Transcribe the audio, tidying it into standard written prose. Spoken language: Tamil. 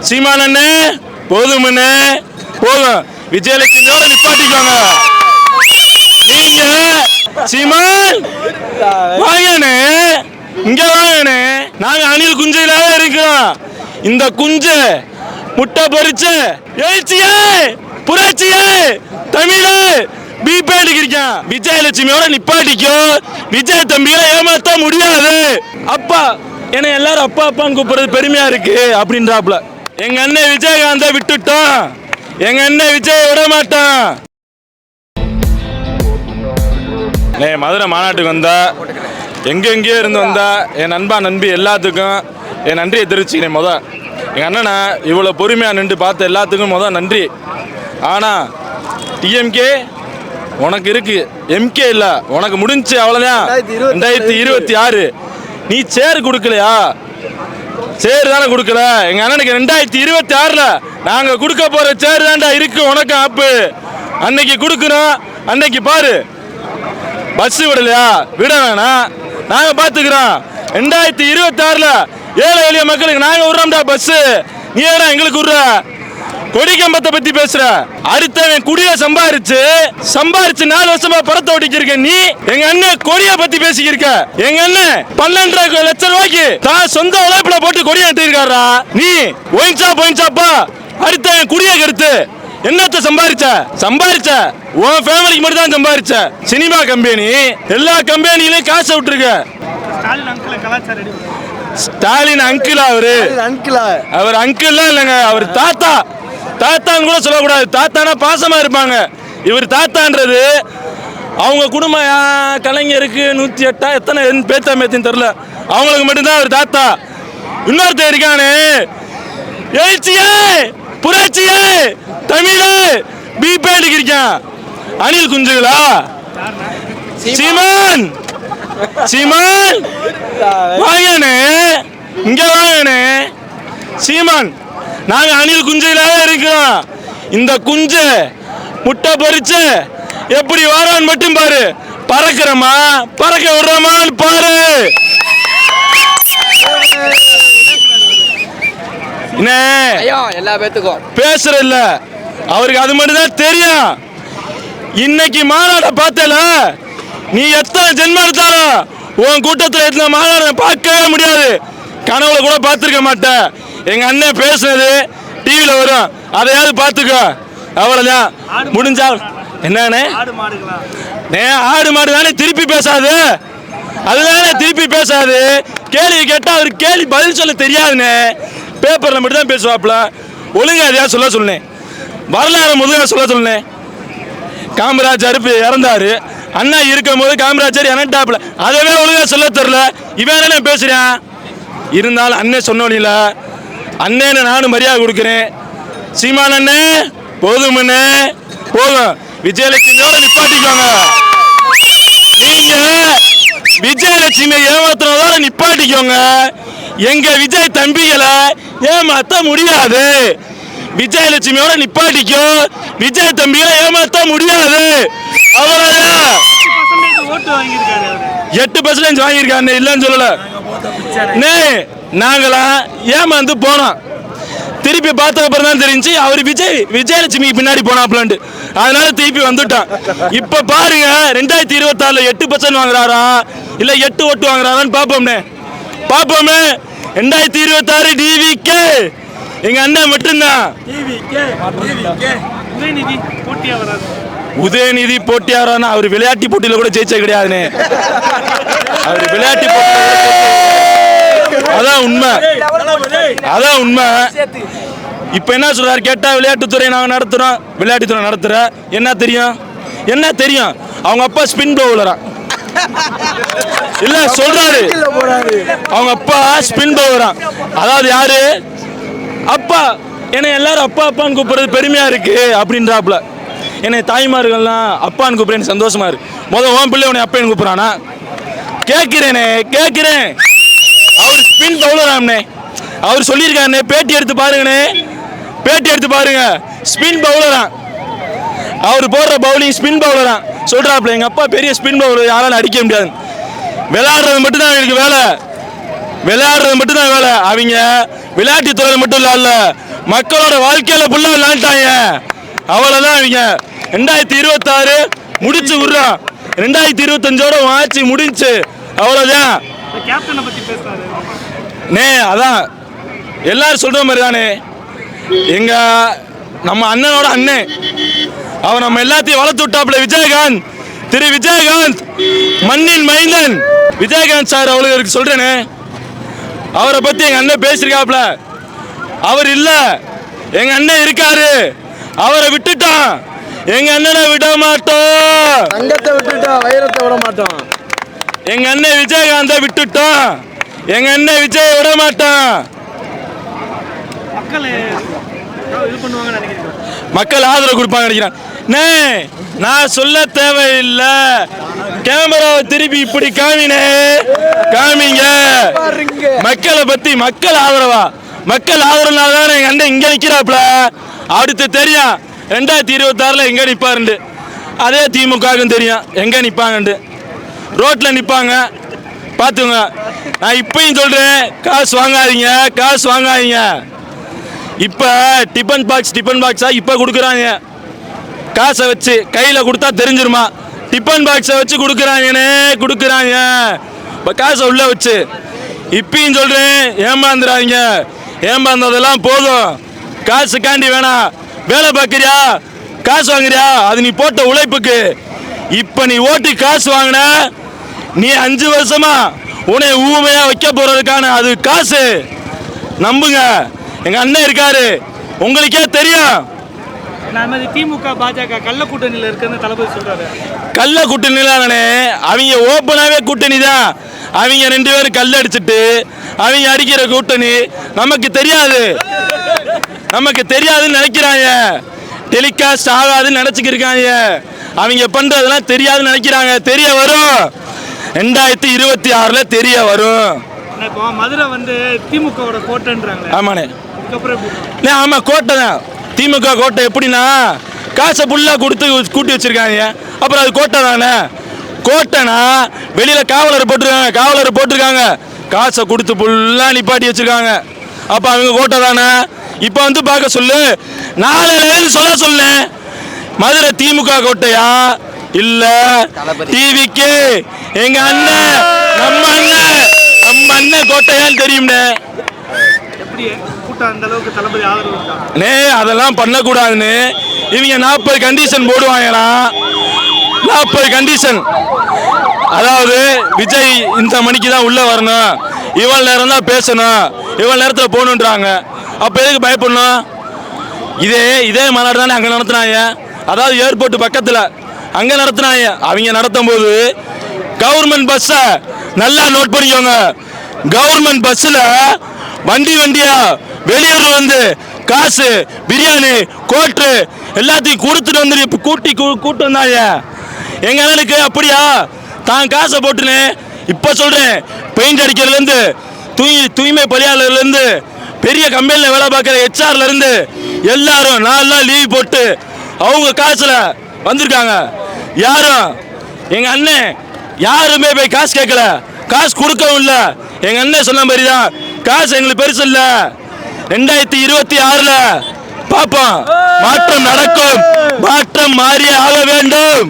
சீமானண்ணே போதுமண்ணே போதும். விஜயலட்சுமியோட நிப்பாட்டிக்கோங்க. நீங்க சீமான் வாங்கண்ணே, இங்க வாங்கண்ணே. நாங்க அணில் குஞ்சையிலாவே இருக்கோம். இந்த குஞ்சு முட்டை பொறிச்ச எழுச்சியே புரட்சியே தமிழே பிபேடுக்கு இருக்கான். விஜயலட்சுமியோட நிப்பாட்டிக்கோ. விஜய் தம்பியை ஏமாத்த முடியாது. அப்பா என்ன எல்லாரும் அப்பா அப்பான்னு கூப்பிடுறது பெருமையா இருக்கு அப்படின்றாப்ல. எங்க அண்ணன் விஜயகாந்த விட்டுட்டோம், எங்க அண்ணன் விஜய் விட மாட்டான். மதுரை மாநாட்டுக்கு வந்தா எங்கெங்கேயோ இருந்து வந்தா என் நண்பா நண்பி எல்லாத்துக்கும் என் நன்றியை தெரிவிச்சுக்கிறேன். எங்கள் அண்ணனை இவ்வளோ பொறுமையாக நின்று பார்த்த எல்லாத்துக்கும் நன்றி. ஆனால் டிஎம்கே உனக்கு இருக்கு, எம்கே இல்லை, உனக்கு முடிஞ்சு அவ்வளோதான். 2026 நீ சேர் கொடுக்கலையா? சேர் தானே கொடுக்கல. எங்கள் அண்ணனுக்கு 2026 நாங்கள் கொடுக்க போகிற சேர் தான்டா இருக்கு உனக்கு. ஆப்பு அன்னைக்கு கொடுக்குறோம், அன்னைக்கு பாரு. பஸ் விடலையா? விட வேணாம், நாங்கள் பார்த்துக்கிறோம். 2026 ஏழை எளிய மக்களுக்கு நாங்கள் விடுறோம்டா பஸ். நீ ஏடா எங்களுக்கு விடுற? கொடி கம்பத்தை பத்தி பேசுற. அடுத்தவன் குடிய சம்பாரிச்சு 4 வருஷமா படத்தை ஓட்டிக்கிருக்க நீ. எங்க அண்ணன் கொடிய பத்தி பேசிக்கிருக்க. எங்க அண்ணன் 12 லட்சம் ரூபாய்க்கு தான் சொந்த உழைப்புல போட்டு கொடிய எடுத்திருக்காரா. நீ ஒயின்சாப்பா அடுத்தவன் குடிய கருத்து என்னத்த சம்பாரிச்ச உன் ஃபேமிலிக்கு மட்டும் தான் சம்பாரிச்ச. சினிமா கம்பெனி எல்லா கம்பெனிலையும் காசை விட்டுருக்க. ஸ்டாலின் அங்கிளா? அவர் அங்கிள்லாம் இல்லைங்க, அவர் தாத்தான்னு கூட சொல்லக்கூடாது. தாத்தானா பாசமா இருப்பாங்க. இவர் தாத்தான்றது அவங்க குடும்பம் கலைஞருக்கு 108 எத்தனை பேத்தா மேத்தின்னு தெரியல, அவங்களுக்கு மட்டும்தான் அவர் தாத்தா. இன்னொருத்தர் இருக்கானே எழுச்சியே புரட்சியே தமிழே பிபேடுக்கு இருக்கான். அணில் குஞ்சுகளா? சீமான் வாங்கண்ணே, இங்க வாங்கண்ணே. சீமான் நாங்க அணில் குஞ்சையிலாவே இருக்கோம். இந்த குஞ்சு முட்டை பொறிச்சு எப்படி வரான்னு மட்டும் பாரு. பறக்கிறமா பறக்க விடுறமான்னு பாரு. எல்லா பேத்துக்கும் பேசுற இல்ல, அவருக்கு அது மட்டும் தான் தெரியும். இன்னைக்கு மாநாட பார்த்தல, நீ எத்தனை ஜென்மம் எடுத்தாலும் உன் கூட்டத்தில் எத்தனை மாநாட பார்க்கவே முடியாது. கனவுல கூட பார்த்துருக்க மாட்டேன். எங்க அண்ணன் பேசுனது டிவியில வரும், அதையாவது பார்த்துக்கோ. அவ்வளவுதான் முடிஞ்சா. என்னண்ணே ஆடு மாடு தானே திருப்பி பேசாது, அதுதானே திருப்பி பேசாது. கேள்வி கேட்டா அவருக்கு கேள்வி பதில் சொல்ல தெரியாதுன்னு பேப்பர்ல மட்டும் தான் பேசுவாப்ல. ஒழுங்கா அதையா சொல்ல சொன்னேன், வரலாறு முதல்ல சொல்ல சொன்னேன். காமராஜர் இறந்தாரு, அண்ணா இருக்கும் போது காமராஜர் இறந்தாப்புல, அதவே ஒழுங்கா சொல்ல தெரியல. இவன் என்ன பேசுறான்? இருந்தாலும் அண்ணன் சொன்னோனில அண்ணன் நானும் மரியாதை கொடுக்கிறேன். சீமான் அண்ணே போதுமண்ணே போதும். விஜயலட்சுமியோட நிப்பாட்டிக்கோங்க. நீங்க விஜயலட்சுமி ஏமாத்துறதோட நிப்பாட்டிக்கோங்க. எங்க விஜய் தம்பிகளை ஏமாத்த முடியாது. விஜயலட்சுமியோட நிப்பாட்டிக்கோ. விஜய் தம்பிகளை ஏமாத்த முடியாது. அவ்வளவுதான். 8% வாங்கியிருக்காரு, இல்லைன்னு சொல்லல. நாங்களாம் ஏமாந்து போனோம். திருப்பி பார்த்த அப்புறம் தான் தெரிஞ்சு அவர் விஜயலட்சுமிக்கு பின்னாடி போனாப்லான்ட்டு. அதனால திருப்பி வந்துட்டான். இப்ப பாருங்க 2026 8% வாங்குறாரா இல்ல 8 ஓட்டு வாங்குறாரான்னு பாப்போம்னே. 2026 டிவிக்கு எங்க அண்ணன் மட்டும்தான். உதயநிதி போட்டியாரானா அவர் விளையாட்டு போட்டியில கூட ஜெயிச்ச கிடையாதுன்னு. அவர் விளையாட்டு அதான் உண்மை. இப்ப என்ன சொல்றாரு கேட்டா, விளையாட்டுத்துறை நாங்க நடத்துறோம், விளையாட்டுத்துறை நடத்துற. என்ன தெரியும்? அவங்க அப்பா ஸ்பின் பவுலரா இல்ல சொல்றாரு. அவங்க அப்பா ஸ்பின் பவுலரா. அதாவது யாரு அப்பா என்ன எல்லாரும் அப்பா அப்பான்னு கூப்பிடுறது பெருமையா இருக்கு அப்படின்றாப்ல. என்னை தாய்மார்கள்லாம் அப்பான்னு கூப்பிடுறேன்னு சந்தோஷமா இருக்கு. உன் பிள்ளை உன்னை அப்பன்னு கூப்பிடுறானா? கேட்கிறேன். அவர் ஸ்பின் பவுலராம்னே, அவர் சொல்லியிருக்காருண்ணே. பேட்டி எடுத்து பாருங்க. ஸ்பின் பவுலரா அவர் போடுற பவுலிங் ஸ்பின் பவுலரா சொல்றாப்ல. எங்க அப்பா பெரிய ஸ்பின் பவுலர், யாராலும் அடிக்க முடியாது. விளையாடுறது மட்டும்தான் அவங்களுக்கு வேலை. அவங்க விளையாட்டுத்துறையில் மட்டும் இல்ல மக்களோட வாழ்க்கையில புள்ள விளையாண்டாங்க. அவ்வளவுதான். அவங்க 2026 முடிச்சு விடுறான். 2025ஓட ஆட்சி முடிஞ்சு. அவ்வளவுதான். அதான் எல்லாரும் சொல்ற மாதிரி தானே. எங்க நம்ம அண்ணனோட அண்ணன் அவன் நம்ம எல்லாத்தையும் வளர்த்து விட்டாப்புல. விஜயகாந்த், திரு விஜயகாந்த், மண்ணின் மைந்தன் விஜயகாந்த் சார் அவங்களுக்கு சொல்றேனே. அவரை பத்தி எங்க அண்ணன் பேசிருக்காப்ல. அவர் இல்ல, எங்க அண்ணன் இருக்காரு. அவரை விட்டுட்டான். எங்க அண்ணனை விட மாட்டோம். தங்கத்தை விட்டுட்டோம், வைரத்தை விட மாட்டோம். எங்க அண்ணன் விஜயகாந்த விட்டுட்டோம். எங்க அண்ணன் விஜய் விட மாட்டான். மக்கள் ஆதரவு கொடுப்பாங்க நினைக்கிறேன். நான் சொல்ல தேவையில்லை. கேமராவை திருப்பி இப்படி காமிங்க. மக்களை பத்தி மக்கள் ஆதரவா? மக்கள் ஆதரவுனால்தான் எங்க அண்ணன் இங்க நிக்கிறாப்ல. அடுத்து தெரியும் 2026 எங்க நிப்பாருண்டு. அதே திமுகவுக்கும் தெரியும் எங்க நிப்பாங்கண்டு. ரோட்ல நிப்பாங்க, பாத்துங்க. நான் இப்பயும் சொல்றேன், காசு வாங்காதீங்க. இப்ப டிபன் பாக்ஸா இப்ப கொடுக்குறாங்க. காசை வச்சு கையில கொடுத்தா தெரிஞ்சிருமா? டிபன் பாக்ஸை வச்சு கொடுக்குறாங்க. காசை உள்ள வச்சு. இப்பயும் சொல்றேன், ஏமாந்துறாங்க. ஏமாந்ததெல்லாம் போதும். காசுக்காண்டி வேணாம். வேலை பார்க்கறியா, காசு வாங்குறியா, அது நீ போட்ட உழைப்புக்கு. இப்ப நீ ஓட்டி காசு வாங்கின, நீ 5 வருஷமா உன்னை ஊமையா வைக்க போறதுக்கான அது காசு. நம்புங்க, எங்க அண்ணன் இருக்காரு, உங்களுக்கே தெரியும். திமுக பாஜக கள்ள கூட்டணியில் இருக்குன்னு தளபதி சொல்றாரு. கள்ள கூட்டணியில அவங்க ஓப்பனாவே கூட்டணி தான். அவங்க 2 பேரும் கல் அடிச்சுட்டு அவங்க அடிக்கிற கூட்டணி நமக்கு தெரியாதுன்னு நினைக்கிறாங்க. டெலிகாஸ்ட் ஆகாதுன்னு நினைச்சுக்கிருக்காங்க. அவங்க பண்றதெல்லாம் தெரியாதுன்னு நினைக்கிறாங்க. தெரிய வரும். 2026 தெரிய வரும். மதுரை திமுக கோட்டைன்றாங்க. ஆமாண்ணே, ஆமா, கோட்டை தான். திமுக கோட்டை எப்படின்னா, காசை ஃபுல்லா கொடுத்து கூட்டி வச்சிருக்காங்க. அப்புறம் அது கோட்டை தானே. கோட்டைனா வெளியில காவலர் போட்டிருக்காங்க. காசை கொடுத்து ஃபுல்லா நிப்பாட்டி வச்சிருக்காங்க. அப்ப அவங்க கோட்டை தானே. இப்ப பார்க்க சொல்லு, நாளையில சொல்ல மதுரை திமுக கோட்டையா இல்ல டிவிக்கு எங்க அண்ணன் நம்ம அண்ணன் கோட்டையான்னு தெரியும்னே. அதெல்லாம் பண்ணக்கூடாதுன்னு இவங்க 40 கண்டிஷன் போடுவாங்களாம். 40 கண்டிஷன். அதாவது விஜய் இந்த மணிக்கு தான் உள்ள வரணும், இவ்வளவு நேரம் தான் பேசணும், இவ்வளவு நேரத்தில் போகணுன்றாங்க. அப்ப எதுக்கு பயப்படணும்? இதே மாநாடு தானே அங்க நடத்துனாங்க. அதாவது ஏர்போர்ட் பக்கத்துல அங்க நடத்துனாங்க. அவங்க நடத்தும் போது கவர்மெண்ட் பஸ்ஸ நல்லா நோட் பண்ணிக்கோங்க. கவர்மெண்ட் பஸ்ல வண்டியா வெளியூர்ல காசு, பிரியாணி, கோட்டு எல்லாத்தையும் கொடுத்துட்டு கூட்டு வந்தாங்க. எங்க அண்ணனுக்கு அப்படியா? தான் காசை போட்டுன்னு இப்ப சொல்றேன், பெயிண்ட் அடிக்கிறதுல இருந்து தூய்மை பணியாளர்ல இருந்து பெரிய கம்பெனில வேலை பார்க்கிற HR இருந்து எல்லாரும் 4 நாள் லீவ் போட்டு அவங்க காசுல வந்திருக்காங்க. யாரும் எங்க அண்ணன் யாருமே போய் காசு கேட்கல, காசு கொடுக்கவும் இல்லை. எங்க அண்ணன் சொன்ன மாதிரி தான், காசு எங்களுக்கு பெருசு இல்ல. 2026 பார்ப்போம், மாற்றம் நடக்கும். மாற்றம் மாறியே ஆக வேண்டும்.